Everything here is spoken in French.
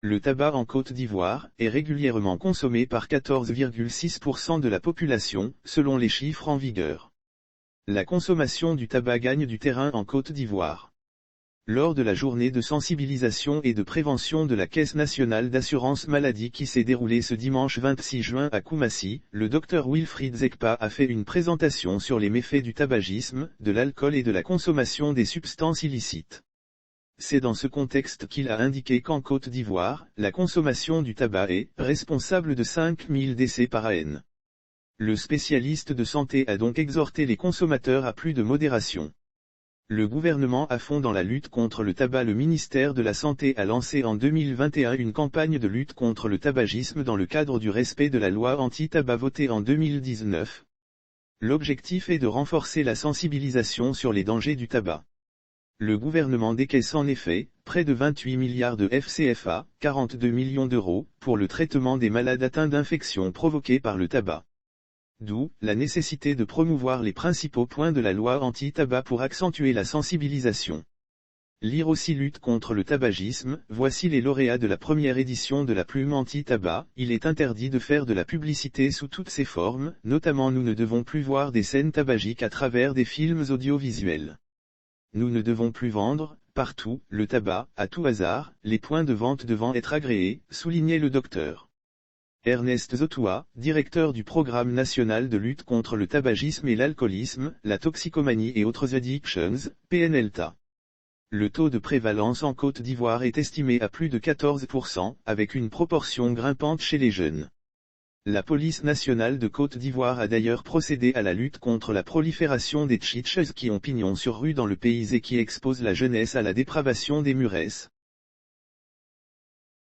Le tabac en Côte d'Ivoire est régulièrement consommé par 14,6% de la population, selon les chiffres en vigueur. La consommation du tabac gagne du terrain en Côte d'Ivoire. Lors de la journée de sensibilisation et de prévention de la Caisse nationale d'assurance maladie qui s'est déroulée ce dimanche 26 juin à Koumassi, le Dr Wilfried Zekpa a fait une présentation sur les méfaits du tabagisme, de l'alcool et de la consommation des substances illicites. C'est dans ce contexte qu'il a indiqué qu'en Côte d'Ivoire, la consommation du tabac est responsable de 5000 décès par an. Le spécialiste de santé a donc exhorté les consommateurs à plus de modération. Le gouvernement à fond dans la lutte contre le tabac. Le ministère de la Santé a lancé en 2021 une campagne de lutte contre le tabagisme dans le cadre du respect de la loi anti-tabac votée en 2019. L'objectif est de renforcer la sensibilisation sur les dangers du tabac. Le gouvernement décaisse en effet près de 28 milliards de FCFA, 42 millions d'euros, pour le traitement des malades atteints d'infections provoquées par le tabac. D'où la nécessité de promouvoir les principaux points de la loi anti-tabac pour accentuer la sensibilisation. Lire aussi lutte contre le tabagisme. Voici les lauréats de la première édition de la plume anti-tabac. Il est interdit de faire de la publicité sous toutes ses formes, notamment nous ne devons plus voir des scènes tabagiques à travers des films audiovisuels. Nous ne devons plus vendre, partout, le tabac, à tout hasard, les points de vente devant être agréés, soulignait le docteur Ernest Zotoua, directeur du Programme national de lutte contre le tabagisme et l'alcoolisme, la toxicomanie et autres addictions, PNLTA. Le taux de prévalence en Côte d'Ivoire est estimé à plus de 14%, avec une proportion grimpante chez les jeunes. La police nationale de Côte d'Ivoire a d'ailleurs procédé à la lutte contre la prolifération des tchitches qui ont pignon sur rue dans le pays et qui exposent la jeunesse à la dépravation des muresses.